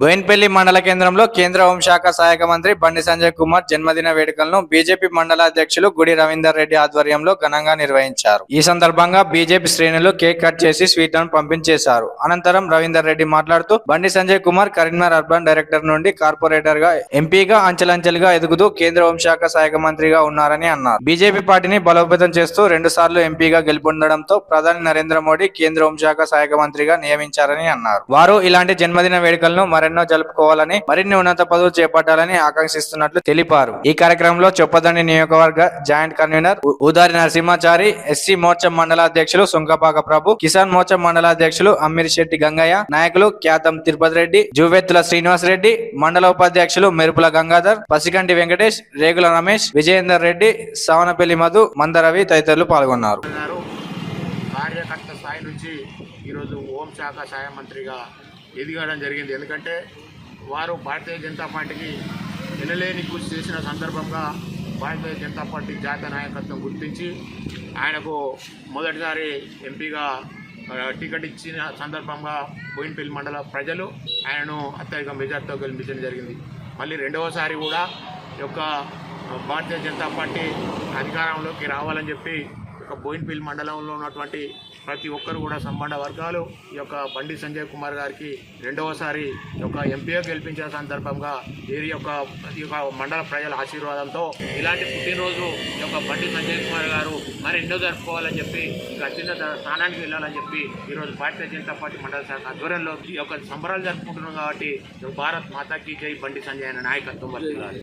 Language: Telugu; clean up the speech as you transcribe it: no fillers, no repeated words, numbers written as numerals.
బోయిన్పల్లి మండల కేంద్రంలో కేంద్ర హోంశాఖ సహాయక మంత్రి బండి సంజయ్ కుమార్ జన్మదిన వేడుకలను బీజేపీ మండల అధ్యక్షులు గుడి రవీందర్ రెడ్డి ఆధ్వర్యంలో ఘనంగా నిర్వహించారు. ఈ సందర్భంగా బీజేపీ శ్రేణులు కేక్ కట్ చేసి స్వీట్లను పంపించేశారు. అనంతరం రవీందర్ రెడ్డి మాట్లాడుతూ బండి సంజయ్ కుమార్ కరీంనగర్ అర్బన్ డైరెక్టర్ నుండి కార్పొరేటర్ గా, ఎంపీగా అంచెలంచెలుగా ఎదుగుతూ కేంద్ర హోంశాఖ సహాయక మంత్రిగా ఉన్నారని అన్నారు. బీజేపీ పార్టీని బలోపేతం చేస్తూ 2 సార్లు ఎంపీగా గెలుపొందడంతో ప్రధాని నరేంద్ర మోడీ కేంద్ర హోంశాఖ సహాయక మంత్రిగా నియమించారని అన్నారు. వారు ఇలాంటి జన్మదిన వేడుకలను మరెన్నో జరుపుకోవాలని, మరిన్ని ఉన్నత పదవులు చేపట్టాలని ఆకాంక్షిస్తున్నట్లు తెలిపారు. ఈ కార్యక్రమంలో చొప్పదండి నియోజకవర్గ joint convener Udari Narasimhachari, SC Morcha మండల అధ్యక్షులు సుంకపాక ప్రభు, కిసాన్ మోర్చా మండల అధ్యక్షులు అమ్మిరిశెట్టి గంగయ్య, నాయకులు క్యాతం తిరుపతి రెడ్డి, జువెత్తుల శ్రీనివాస్ రెడ్డి, మండల ఉపాధ్యక్షులు మెరుపుల గంగాధర్, పసికంటి వెంకటేష్, రేగుల రమేష్, విజయేందర్ రెడ్డి, సవనపల్లి మధు, మందరవి తదితరులు పాల్గొన్నారు. కార్యకర్త స్థాయి నుంచి ఈరోజు హోంశాఖ సహాయ మంత్రిగా ఎదిగడం జరిగింది. ఎందుకంటే వారు భారతీయ జనతా పార్టీకి ఎనలేని కృషి చేసిన సందర్భంగా భారతీయ జనతా పార్టీ జాతీయ నాయకత్వం గుర్తించి ఆయనకు మొదటిసారి ఎంపీగా టికెట్ ఇచ్చిన సందర్భంగా బోయిన్పల్లి మండల ప్రజలు ఆయనను అత్యధిక మెజార్టీతో గెలిపించడం జరిగింది. మళ్ళీ రెండవసారి కూడా ఈ యొక్క భారతీయ జనతా పార్టీ అధికారంలోకి రావాలని చెప్పి బోయిన్పల్లి మండలంలో ఉన్నటువంటి ప్రతి ఒక్కరు కూడా సంబంధ వర్గాలు ఈ యొక్క బండి సంజయ్ కుమార్ గారికి రెండవసారి ఈ యొక్క ఎంపీగా గెలిపించిన సందర్భంగా ఈ యొక్క మండల ప్రజల ఆశీర్వాదంతో ఇలాంటి పుట్టినరోజు ఈ యొక్క బండి సంజయ్ కుమార్ గారు మరి ఎన్నో జరుపుకోవాలని చెప్పి ఇంకా అత్యున్నత స్థానానికి వెళ్ళాలని చెప్పి ఈరోజు భారతీయ జనతా పార్టీ మండల శాఖ ఆధ్వర్యంలో ఈ యొక్క సంబరాలు జరుపుకుంటున్నాం. కాబట్టి భారత్ మాతాకి జై, బండి సంజయ్ అనే నాయకత్వం వర్తిల్లాలి.